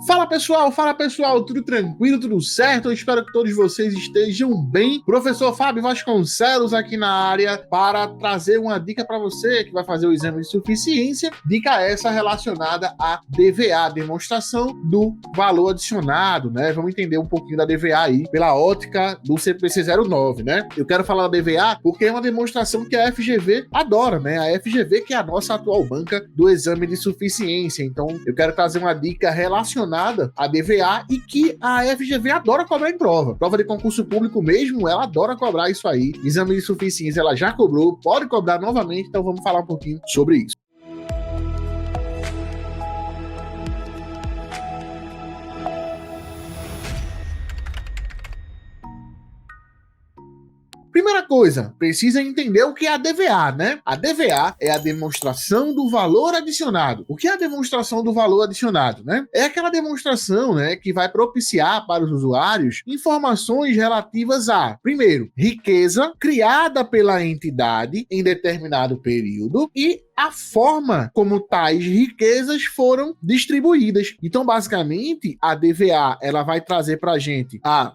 Fala pessoal, tudo tranquilo, tudo certo? Eu espero que todos vocês estejam bem. Professor Fábio Vasconcelos aqui na área para trazer uma dica para você que vai fazer o exame de suficiência. Dica essa relacionada à DVA, demonstração do valor adicionado, né? Vamos entender um pouquinho da DVA aí pela ótica do CPC 09, né? Eu quero falar da DVA porque é uma demonstração que a FGV adora, né? A FGV que é a nossa atual banca do exame de suficiência. Então, eu quero trazer uma dica relacionada a DVA e que a FGV adora cobrar em prova. Prova de concurso público mesmo, ela adora cobrar isso aí. Exame de suficiência ela já cobrou, pode cobrar novamente, então vamos falar um pouquinho sobre isso. Primeira coisa, precisa entender o que é a DVA, né? A DVA é a demonstração do valor adicionado. O que é a demonstração do valor adicionado, né? É aquela demonstração, né, que vai propiciar para os usuários informações relativas a, primeiro, riqueza criada pela entidade em determinado período e a forma como tais riquezas foram distribuídas. Então, basicamente, a DVA ela vai trazer para a gente a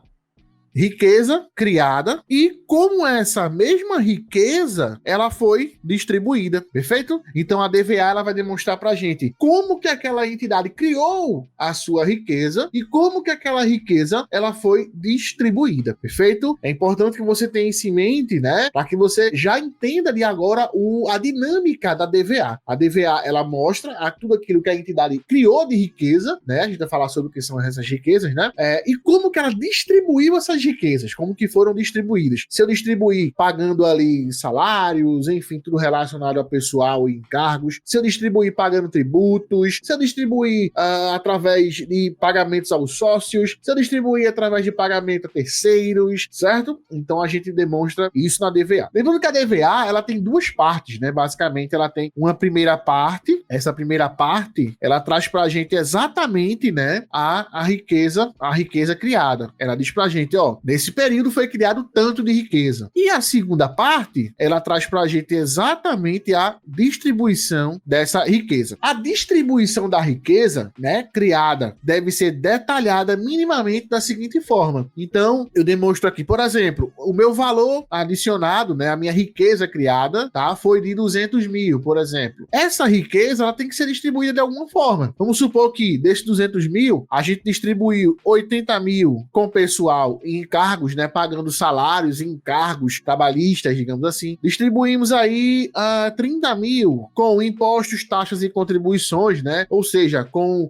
riqueza criada e como essa mesma riqueza ela foi distribuída, perfeito? Então a DVA ela vai demonstrar pra gente como que aquela entidade criou a sua riqueza e como que aquela riqueza ela foi distribuída, perfeito? É importante que você tenha isso em mente, né? Para que você já entenda de agora a dinâmica da DVA. A DVA ela mostra tudo aquilo que a entidade criou de riqueza, né? A gente vai falar sobre o que são essas riquezas, né? E como que ela distribuiu essas riquezas, como que foram distribuídas. Se eu distribuir pagando ali salários, enfim, tudo relacionado a pessoal e encargos, se eu distribuir pagando tributos, se eu distribuir através de pagamentos aos sócios, se eu distribuir através de pagamento a terceiros, certo? Então a gente demonstra isso na DVA. Lembrando que a DVA, ela tem duas partes, né? Basicamente, ela tem uma primeira parte, essa primeira parte, ela traz pra gente exatamente, né, a riqueza criada. Ela diz pra gente, ó, nesse período foi criado tanto de riqueza. E a segunda parte, ela traz pra gente exatamente a distribuição dessa riqueza. A distribuição da riqueza, né, criada, deve ser detalhada minimamente da seguinte forma. Então, eu demonstro aqui, por exemplo, o meu valor adicionado, né, a minha riqueza criada, tá, foi de 200 mil, por exemplo. Essa riqueza, ela tem que ser distribuída de alguma forma. Vamos supor que, desses 200 mil, a gente distribuiu 80 mil com pessoal em encargos, né, pagando salários e encargos trabalhistas, digamos assim. Distribuímos aí 30 mil com impostos, taxas e contribuições, né, ou seja, com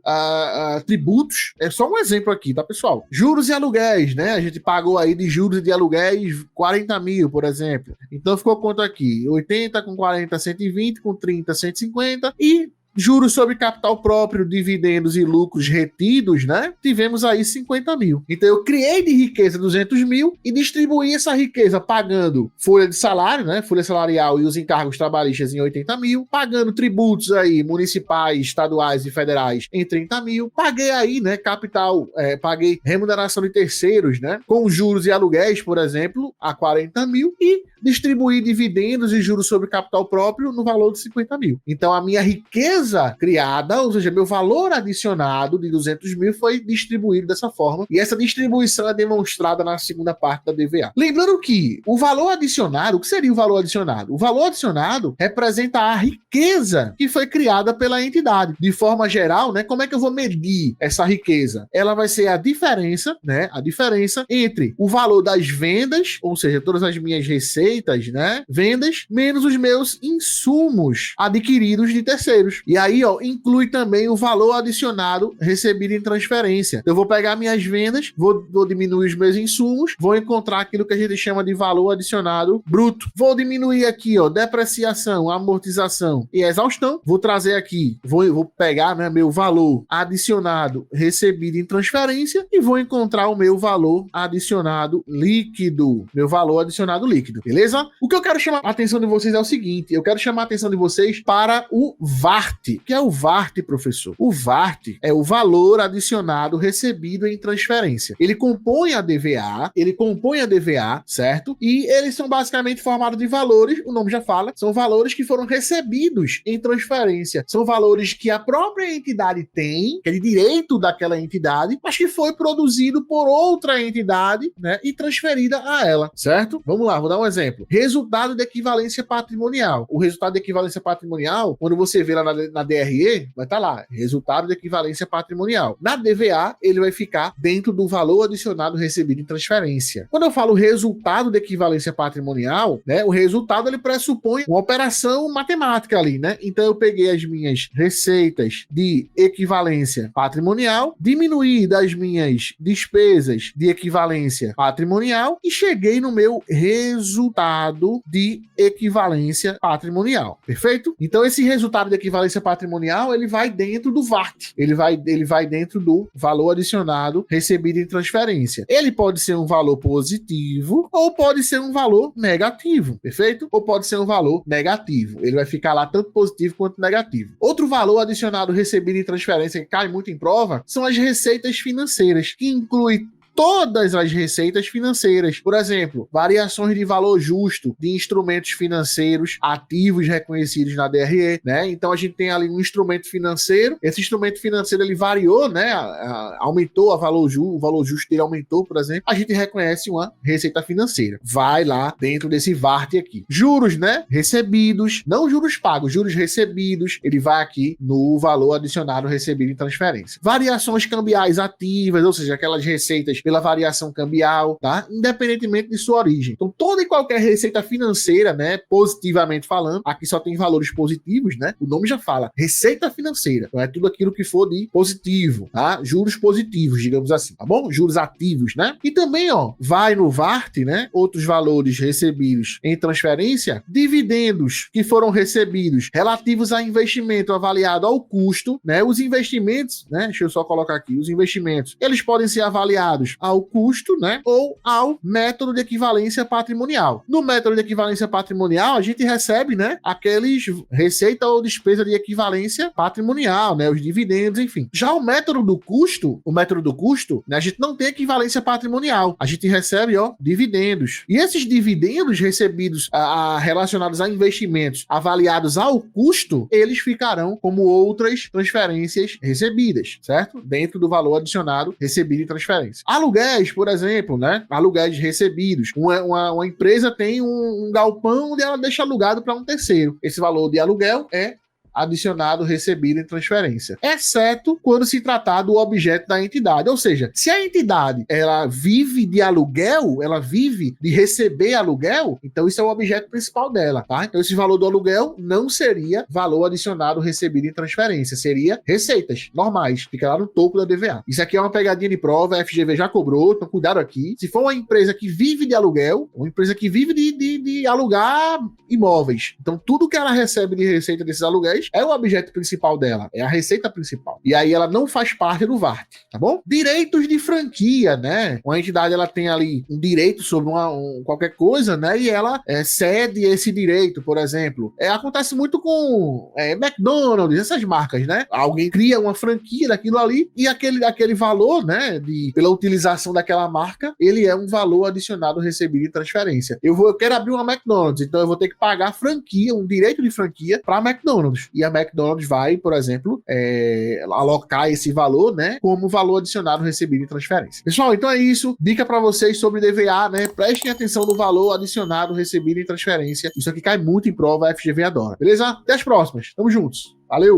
tributos. É só um exemplo aqui, tá, pessoal? Juros e aluguéis, né, a gente pagou aí de juros e de aluguéis 40 mil, por exemplo. Então ficou quanto aqui? 80 com 40, 120, com 30, 150 e juros sobre capital próprio, dividendos e lucros retidos, né? Tivemos aí 50 mil. Então eu criei de riqueza 200 mil e distribuí essa riqueza pagando folha de salário, né? Folha salarial e os encargos trabalhistas em 80 mil, pagando tributos aí municipais, estaduais e federais em 30 mil, paguei aí, né? Paguei remuneração de terceiros, né? Com juros e aluguéis, por exemplo, a 40 mil e distribuir dividendos e juros sobre capital próprio no valor de 50 mil. Então a minha riqueza criada, ou seja, meu valor adicionado de 200 mil foi distribuído dessa forma, e essa distribuição é demonstrada na segunda parte da DVA. Lembrando que o valor adicionado, o que seria o valor adicionado? O valor adicionado representa a riqueza que foi criada pela entidade. De forma geral, né, como é que eu vou medir essa riqueza? Ela vai ser a diferença, né, a diferença entre o valor das vendas, ou seja, todas as minhas receitas, né, vendas, menos os meus insumos adquiridos de terceiros. E aí, ó, inclui também o valor adicionado recebido em transferência. Eu vou pegar minhas vendas, vou diminuir os meus insumos, vou encontrar aquilo que a gente chama de valor adicionado bruto. Vou diminuir aqui, ó, depreciação, amortização e exaustão. Vou trazer aqui, vou pegar, né, meu valor adicionado recebido em transferência e vou encontrar o meu valor adicionado líquido. Meu valor adicionado líquido, beleza? O que eu quero chamar a atenção de vocês é o seguinte, eu quero chamar a atenção de vocês para o VART. VART. O que é o VART, professor? O VART é o valor adicionado recebido em transferência. Ele compõe a DVA, certo? E eles são basicamente formados de valores, o nome já fala, são valores que foram recebidos em transferência. São valores que a própria entidade tem, que é de direito daquela entidade, mas que foi produzido por outra entidade, né, e transferida a ela, certo? Vamos lá, vou dar um exemplo. Resultado de equivalência patrimonial. O resultado de equivalência patrimonial, quando você vê lá na DRE, vai estar lá, resultado de equivalência patrimonial. Na DVA, ele vai ficar dentro do valor adicionado recebido em transferência. Quando eu falo resultado de equivalência patrimonial, né, o resultado ele pressupõe uma operação matemática ali, né? Então eu peguei as minhas receitas de equivalência patrimonial, diminuí das minhas despesas de equivalência patrimonial e cheguei no meu resultado de equivalência patrimonial. Perfeito? Então esse resultado de equivalência patrimonial, ele vai dentro do VART. Ele vai dentro do valor adicionado recebido em transferência. Ele pode ser um valor positivo ou pode ser um valor negativo. Perfeito? Ou pode ser um valor negativo. Ele vai ficar lá tanto positivo quanto negativo. Outro valor adicionado recebido em transferência que cai muito em prova são as receitas financeiras, que inclui todas as receitas financeiras. Por exemplo, variações de valor justo de instrumentos financeiros ativos reconhecidos na DRE, né? Então a gente tem ali um instrumento financeiro, esse instrumento financeiro ele variou, né? Aumentou o valor justo dele aumentou, por exemplo, a gente reconhece uma receita financeira. Vai lá dentro desse VART aqui. Juros, né? Recebidos, não juros pagos, juros recebidos, ele vai aqui no valor adicionado recebido em transferência. Variações cambiais ativas, ou seja, aquelas receitas pela variação cambial, tá? Independentemente de sua origem. Então, toda e qualquer receita financeira, né, positivamente falando, aqui só tem valores positivos, né? O nome já fala, receita financeira. Então, é tudo aquilo que for de positivo, tá? Juros positivos, digamos assim, tá bom? Juros ativos, né? E também, ó, vai no VART, né? Outros valores recebidos em transferência, dividendos que foram recebidos relativos a investimento avaliado ao custo, né? Os investimentos, né? Deixa eu só colocar aqui, os investimentos, eles podem ser avaliados ao custo, né, ou ao método de equivalência patrimonial. No método de equivalência patrimonial, a gente recebe, né, aqueles receita ou despesa de equivalência patrimonial, né, os dividendos, enfim. Já o método do custo, né, a gente não tem equivalência patrimonial. A gente recebe, ó, dividendos. E esses dividendos recebidos relacionados a investimentos avaliados ao custo, eles ficarão como outras transferências recebidas, certo? Dentro do valor adicionado recebido em transferência. Aluguéis, por exemplo, né? Aluguéis recebidos. Uma empresa tem um galpão onde ela deixa alugado para um terceiro. Esse valor de aluguel é adicionado recebido em transferência, exceto quando se tratar do objeto da entidade. Ou seja, se a entidade ela vive de aluguel, ela vive de receber aluguel, então isso é o objeto principal dela, tá? Então esse valor do aluguel não seria valor adicionado recebido em transferência, seria receitas normais, fica lá no topo da DVA. Isso aqui é uma pegadinha de prova, a FGV já cobrou, então cuidado aqui. Se for uma empresa que vive de aluguel, uma empresa que vive de alugar imóveis, então tudo que ela recebe de receita desses aluguéis é o objeto principal dela, é a receita principal. E aí ela não faz parte do VART, tá bom? Direitos de franquia, né? Uma entidade, ela tem ali um direito sobre qualquer coisa, né? E ela cede esse direito, por exemplo. Acontece muito com McDonald's, essas marcas, né? Alguém cria uma franquia daquilo ali e aquele valor, né? Pela utilização daquela marca, ele é um valor adicionado recebido em transferência. Eu quero abrir uma McDonald's, então eu vou ter que pagar franquia, um direito de franquia para a McDonald's. E a McDonald's vai, por exemplo, alocar esse valor, né, como valor adicionado recebido em transferência. Pessoal, então é isso. Dica para vocês sobre DVA, né? Prestem atenção no valor adicionado recebido em transferência. Isso aqui cai muito em prova, a FGV adora. Beleza? Até as próximas. Tamo juntos. Valeu!